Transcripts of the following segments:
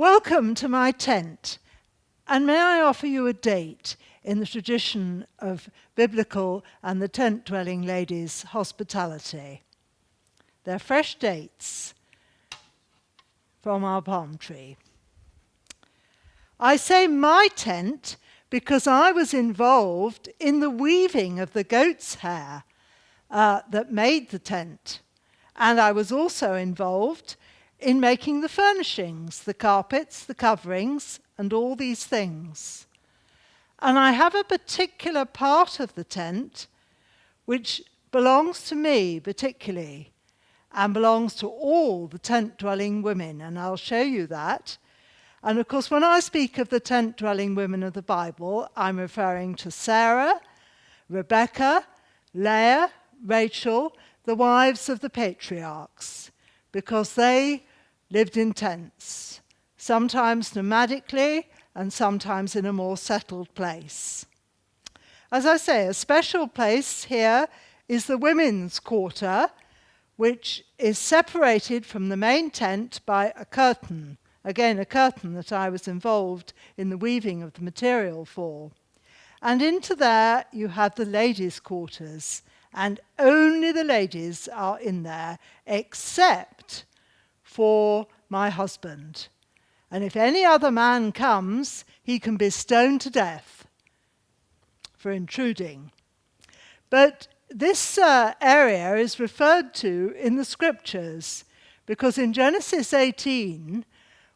Welcome to my tent, and may I offer you a date in the tradition of biblical and the tent-dwelling ladies' hospitality. They're fresh dates from our palm tree. I say my tent because I was involved in the weaving of the goat's hair that made the tent, and I was also involved in making the furnishings, the carpets, the coverings, and all these things. And I have a particular part of the tent which belongs to me particularly and belongs to all the tent-dwelling women, and I'll show you that. And of course, when I speak of the tent-dwelling women of the Bible, I'm referring to Sarah, Rebecca, Leah, Rachel, the wives of the patriarchs, because they lived in tents, sometimes nomadically and sometimes in a more settled place. As I say, a special place here is the women's quarter, which is separated from the main tent by a curtain. Again, a curtain that I was involved in the weaving of the material for. And into there you have the ladies' quarters, and only the ladies are in there, except for my husband. And if any other man comes, he can be stoned to death for intruding. But this area is referred to in the scriptures, because in Genesis 18,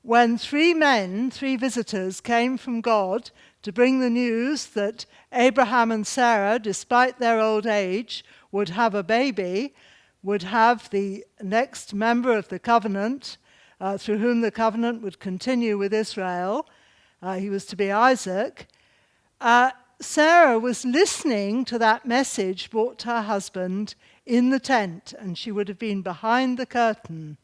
when three visitors came from God to bring the news that Abraham and Sarah, despite their old age, would have a baby, would have the next member of the covenant, through whom the covenant would continue with Israel. He was to be Isaac. Sarah was listening to that message brought to her husband in the tent, and she would have been behind the curtain.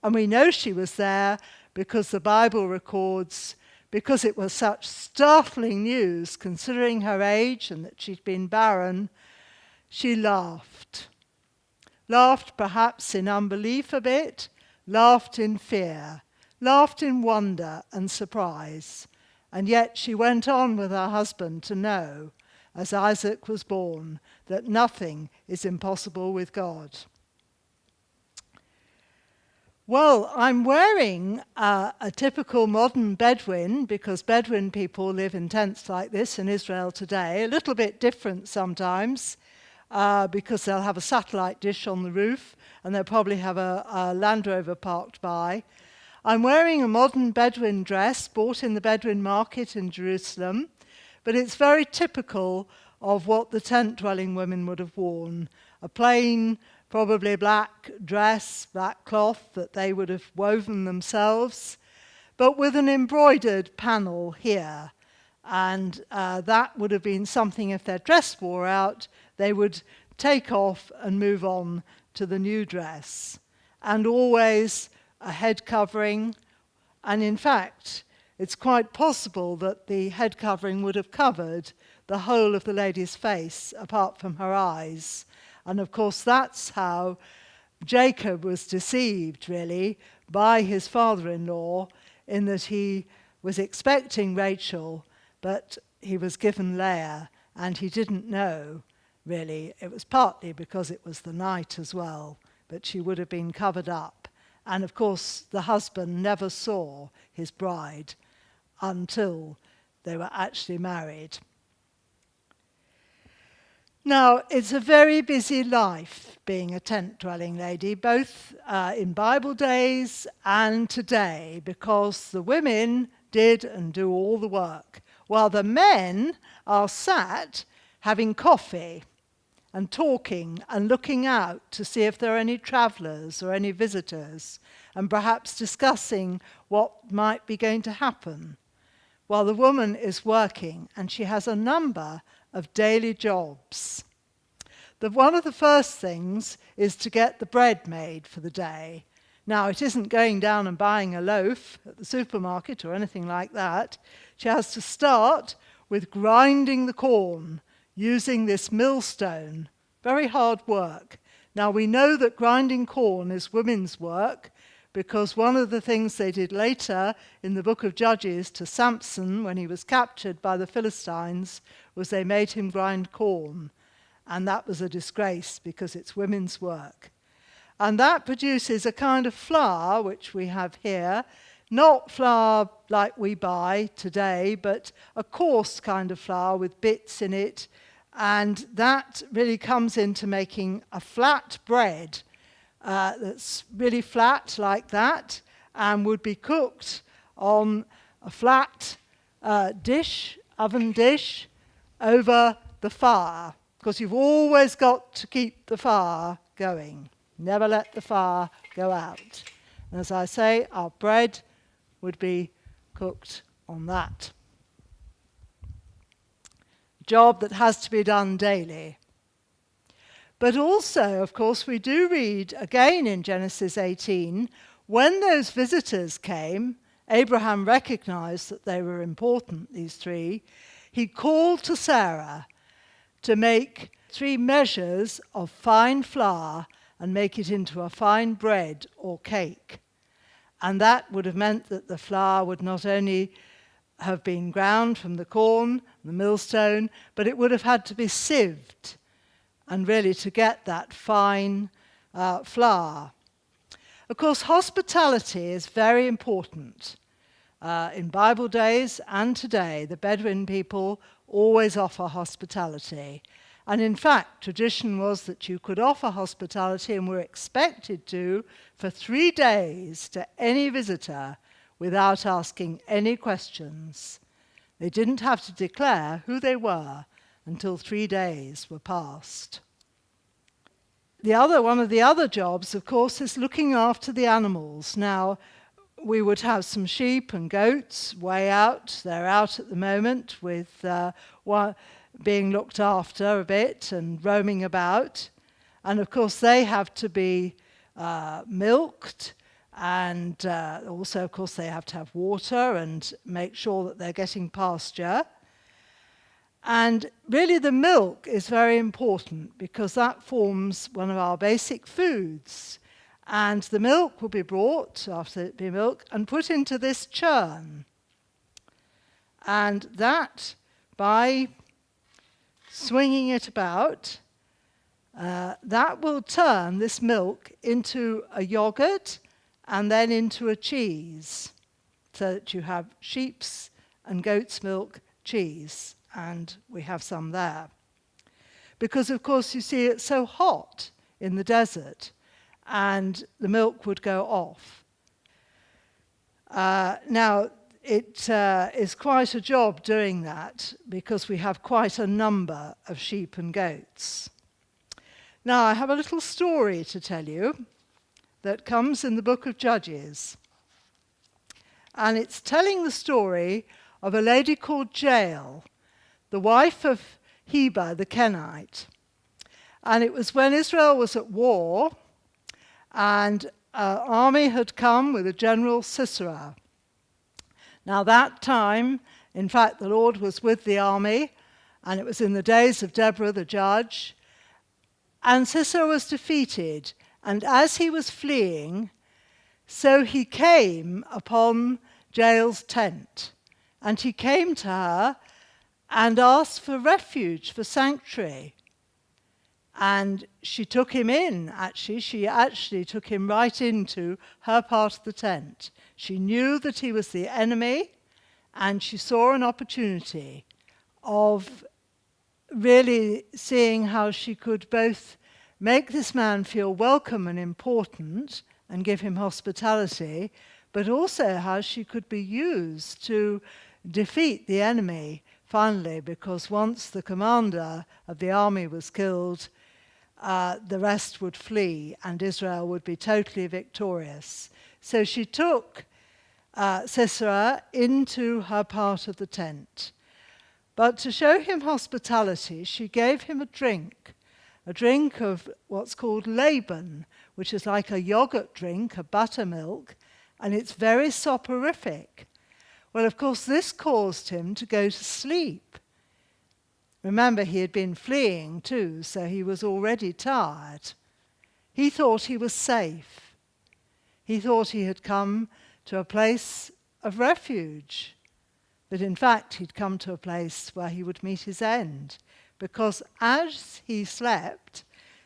And we know she was there because the Bible records, because it was such startling news, considering her age and that she'd been barren, she laughed. Laughed perhaps in unbelief a bit, laughed in fear, laughed in wonder and surprise. And yet she went on with her husband to know, as Isaac was born, that nothing is impossible with God. Well, I'm wearing a typical modern Bedouin, because Bedouin people live in tents like this in Israel today, a little bit different sometimes, because they'll have a satellite dish on the roof and they'll probably have a Land Rover parked by. I'm wearing a modern Bedouin dress bought in the Bedouin market in Jerusalem, but it's very typical of what the tent-dwelling women would have worn. A plain, probably black dress, black cloth that they would have woven themselves, but with an embroidered panel here. And that would have been something, if their dress wore out, they would take off and move on to the new dress. And always a head covering. And in fact, it's quite possible that the head covering would have covered the whole of the lady's face, apart from her eyes. And of course, that's how Jacob was deceived, really, by his father-in-law, in that he was expecting Rachel, but he was given Leah, and he didn't know, really. It was partly because it was the night as well, but she would have been covered up. And of course, the husband never saw his bride until they were actually married. Now, it's a very busy life being a tent-dwelling lady, both in Bible days and today, because the women did and do all the work, while the men are sat having coffee and talking and looking out to see if there are any travelers or any visitors, and perhaps discussing what might be going to happen, while the woman is working, and she has a number of daily jobs. One of the first things is to get the bread made for the day. Now, it isn't going down and buying a loaf at the supermarket or anything like that. She has to start with grinding the corn using this millstone. Very hard work. Now, we know that grinding corn is women's work because one of the things they did later in the book of Judges to Samson when he was captured by the Philistines was they made him grind corn. And that was a disgrace because it's women's work. And that produces a kind of flour, which we have here, not flour like we buy today, but a coarse kind of flour with bits in it. And that really comes into making a flat bread that's really flat like that and would be cooked on a flat oven dish over the fire, because you've always got to keep the fire going. Never let the fire go out. And as I say, our bread would be cooked on that. Job that has to be done daily. But also, of course, we do read again in Genesis 18, when those visitors came, Abraham recognized that they were important, these three. He called to Sarah to make 3 measures of fine flour and make it into a fine bread or cake. And that would have meant that the flour would not only have been ground from the corn, the millstone, but it would have had to be sieved, and really to get that fine flour. Of course, hospitality is very important. In Bible days and today, the Bedouin people always offer hospitality. And in fact, tradition was that you could offer hospitality and were expected to for 3 days to any visitor without asking any questions. They didn't have to declare who they were until 3 days were past. One of the other jobs, of course, is looking after the animals. Now, we would have some sheep and goats way out. They're out at the moment with being looked after a bit and roaming about. And of course, they have to be milked, and also, of course, they have to have water and make sure that they're getting pasture. And really the milk is very important because that forms one of our basic foods. And the milk will be brought, after it be milked, and put into this churn. And that, by swinging it about, that will turn this milk into a yogurt and then into a cheese, so that you have sheep's and goat's milk cheese, and we have some there. Because, of course, you see, it's so hot in the desert, and the milk would go off. Now, it is quite a job doing that, because we have quite a number of sheep and goats. Now, I have a little story to tell you that comes in the book of Judges. And it's telling the story of a lady called Jael, the wife of Heber the Kenite. And it was when Israel was at war, and an army had come with a general Sisera. Now that time, in fact, the Lord was with the army, and it was in the days of Deborah the judge, and Sisera was defeated. And as he was fleeing, so he came upon Jael's tent. And he came to her and asked for refuge, for sanctuary. And she took him in, actually. She actually took him right into her part of the tent. She knew that he was the enemy, and she saw an opportunity of really seeing how she could both make this man feel welcome and important and give him hospitality, but also how she could be used to defeat the enemy finally, because once the commander of the army was killed, the rest would flee and Israel would be totally victorious. So she took Sisera into her part of the tent. But to show him hospitality, she gave him a drink of what's called Laban, which is like a yogurt drink, a buttermilk, and it's very soporific. Well, of course, this caused him to go to sleep. Remember, he had been fleeing too, so he was already tired. He thought he was safe. He thought he had come to a place of refuge, but in fact he'd come to a place where he would meet his end, because as he slept,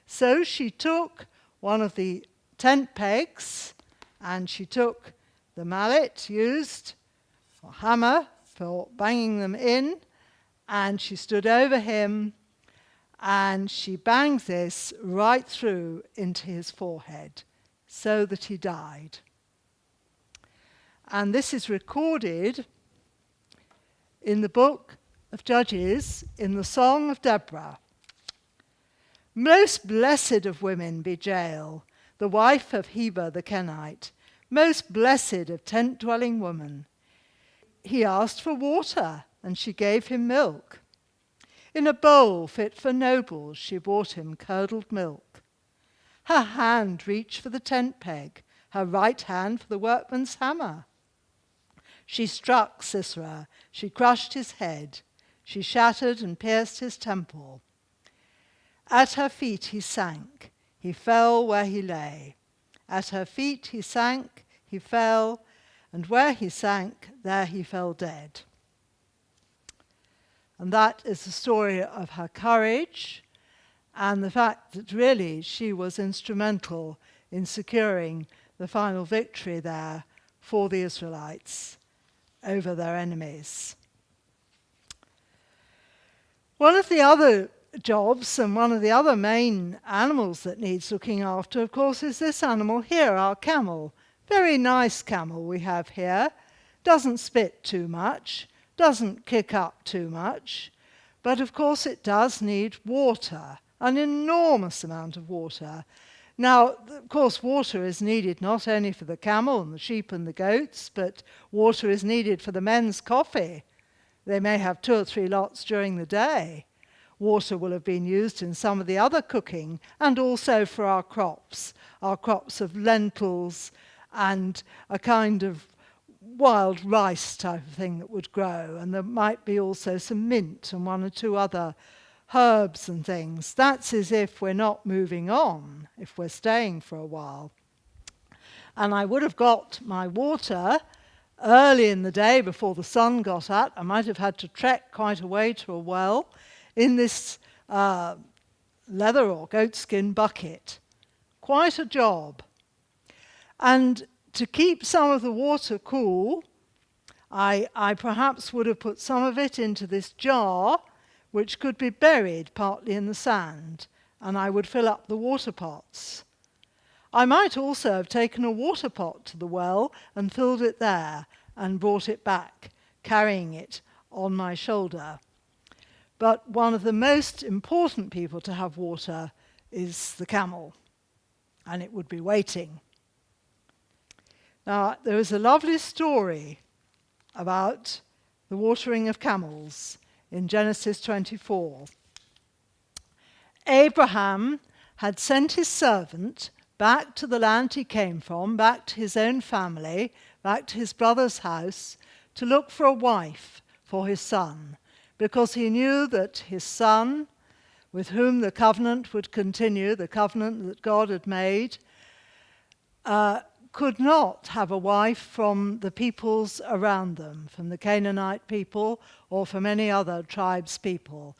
so she took one of the tent pegs, and she took the mallet used, or hammer, for banging them in, and she stood over him, and she banged this right through into his forehead, so that he died. And this is recorded in the book of Judges, in the Song of Deborah. Most blessed of women be Jael, the wife of Heber the Kenite, most blessed of tent-dwelling women. He asked for water, and she gave him milk. In a bowl fit for nobles, she brought him curdled milk. Her hand reached for the tent peg, her right hand for the workman's hammer. She struck Sisera, she crushed his head, she shattered and pierced his temple. At her feet he sank, he fell where he lay. At her feet he sank, he fell, and where he sank, there he fell dead. And that is the story of her courage and the fact that really she was instrumental in securing the final victory there for the Israelites over their enemies. One of the other jobs and one of the other main animals that needs looking after, of course, is this animal here, our camel. Very nice camel we have here. Doesn't spit too much, doesn't kick up too much, but of course it does need water, an enormous amount of water. Now, of course, water is needed not only for the camel and the sheep and the goats, but water is needed for the men's coffee. They may have 2 or 3 lots during the day. Water will have been used in some of the other cooking, and also for our crops of lentils and a kind of wild rice type of thing that would grow, and there might be also some mint and 1 or 2 other herbs and things. That's as if we're not moving on, if we're staying for a while. And I would have got my water early in the day before the sun got up. I might have had to trek quite a way to a well in this leather or goatskin bucket. Quite a job. And to keep some of the water cool, I perhaps would have put some of it into this jar, which could be buried partly in the sand, and I would fill up the water pots. I might also have taken a water pot to the well and filled it there and brought it back, carrying it on my shoulder. But one of the most important people to have water is the camel, and it would be waiting. Now, there is a lovely story about the watering of camels in Genesis 24. Abraham had sent his servant back to the land he came from, back to his own family, back to his brother's house, to look for a wife for his son, because he knew that his son, with whom the covenant would continue, the covenant that God had made, could not have a wife from the peoples around them, from the Canaanite people or from any other tribe's people.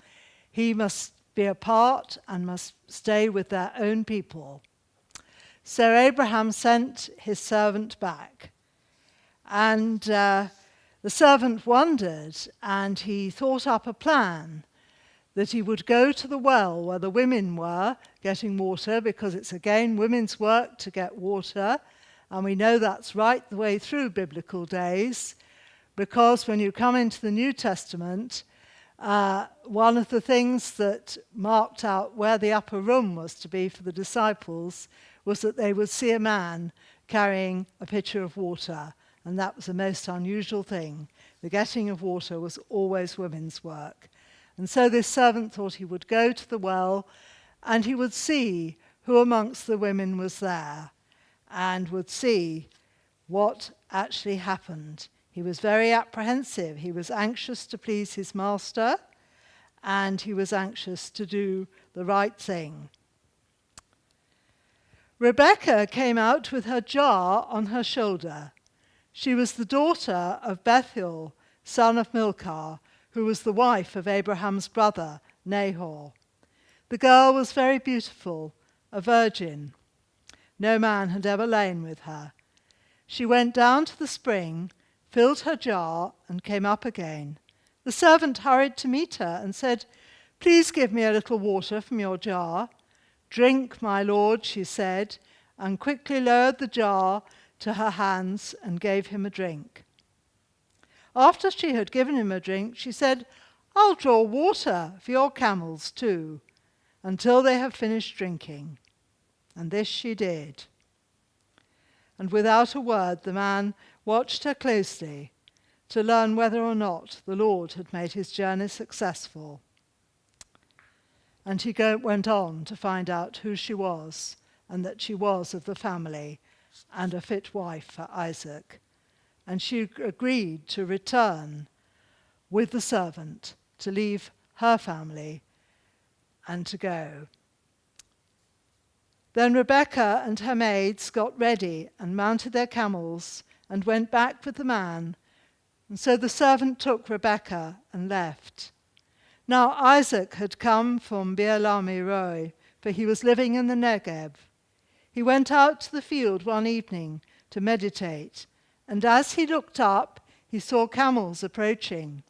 He must be apart and must stay with their own people. So Abraham sent his servant back. And the servant wondered, and he thought up a plan that he would go to the well where the women were getting water, because it's again women's work to get water. And we know that's right the way through biblical days, because when you come into the New Testament, one of the things that marked out where the upper room was to be for the disciples was that they would see a man carrying a pitcher of water, and that was the most unusual thing. The getting of water was always women's work. And so this servant thought he would go to the well and he would see who amongst the women was there, and would see what actually happened. He was very apprehensive. He was anxious to please his master, and he was anxious to do the right thing. Rebecca came out with her jar on her shoulder. She was the daughter of Bethuel, son of Milcah, who was the wife of Abraham's brother, Nahor. The girl was very beautiful, a virgin. No man had ever lain with her. She went down to the spring, filled her jar, and came up again. The servant hurried to meet her and said, "Please give me a little water from your jar." "Drink, my lord," she said, and quickly lowered the jar to her hands and gave him a drink. After she had given him a drink, she said, "I'll draw water for your camels too, until they have finished drinking." And this she did. And without a word, the man watched her closely to learn whether or not the Lord had made his journey successful. And he went on to find out who she was and that she was of the family and a fit wife for Isaac. And she agreed to return with the servant, to leave her family and to go. Then Rebekah and her maids got ready and mounted their camels and went back with the man. And so the servant took Rebekah and left. Now Isaac had come from Beer-lahai-roi, for he was living in the Negev. He went out to the field one evening to meditate, and as he looked up, he saw camels approaching.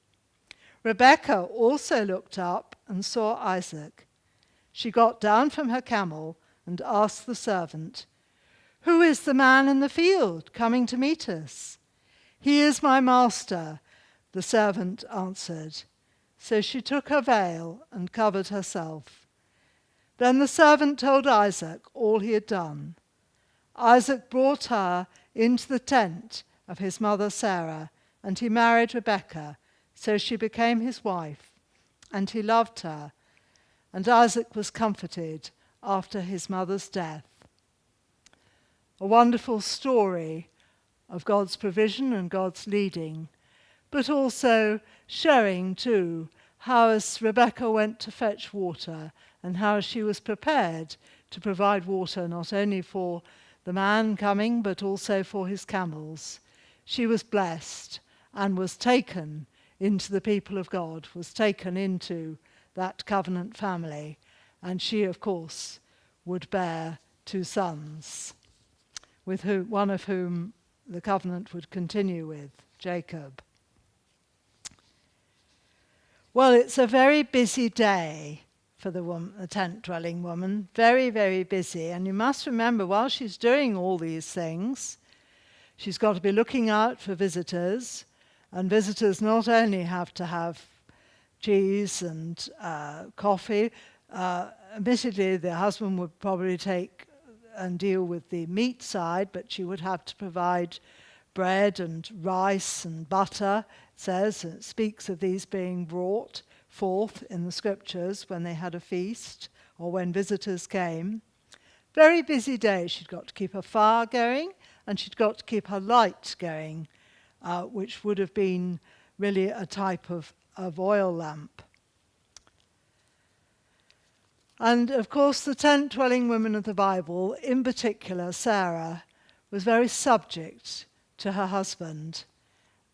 Rebekah also looked up and saw Isaac. She got down from her camel and asked the servant, "Who is the man in the field coming to meet us?" "He is my master," the servant answered. So she took her veil and covered herself. Then the servant told Isaac all he had done. Isaac brought her into the tent of his mother Sarah, and he married Rebekah, so she became his wife, and he loved her. And Isaac was comforted after his mother's death. A wonderful story of God's provision and God's leading, but also showing too how as Rebekah went to fetch water and how she was prepared to provide water not only for the man coming but also for his camels. She was blessed and was taken into the people of God, was taken into that covenant family, and she of course would bear 2 sons, with one of whom the covenant would continue with, Jacob. Well, it's a very busy day for the tent-dwelling woman, very, very busy. And you must remember, while she's doing all these things, she's got to be looking out for visitors, and visitors not only have to have cheese and coffee. Admittedly, the husband would probably take and deal with the meat side, but she would have to provide bread and rice and butter. It speaks of these being brought forth in the scriptures when they had a feast or when visitors came. Very busy day. She'd got to keep her fire going and she'd got to keep her light going, which would have been really a type of oil lamp. And of course the tent-dwelling women of the Bible, in particular Sarah, was very subject to her husband.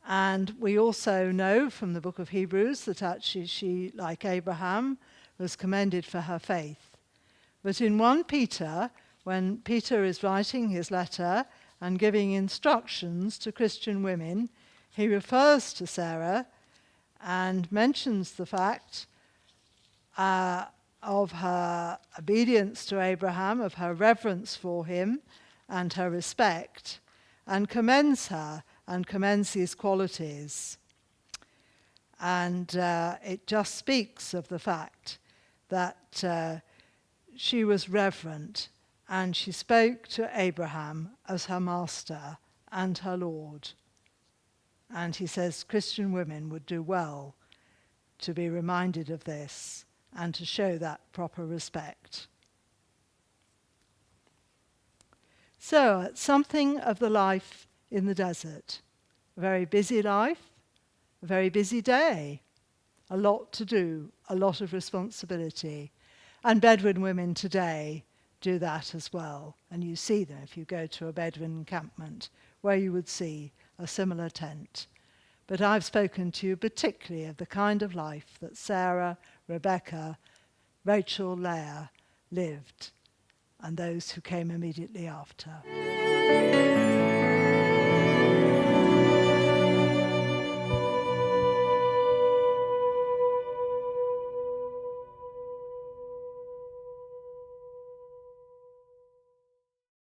And we also know from the book of Hebrews that actually she, like Abraham, was commended for her faith. But in 1 Peter, when Peter is writing his letter and giving instructions to Christian women, he refers to Sarah and mentions the fact of her obedience to Abraham, of her reverence for him and her respect, and commends her and commends these qualities. And it just speaks of the fact that she was reverent and she spoke to Abraham as her master and her Lord. And he says Christian women would do well to be reminded of this and to show that proper respect. So, something of the life in the desert. A very busy life, a very busy day, a lot to do, a lot of responsibility. And Bedouin women today do that as well. And you see them if you go to a Bedouin encampment where you would see a similar tent. But I've spoken to you particularly of the kind of life that Sarah, Rebecca, Rachel, Leah lived, and those who came immediately after.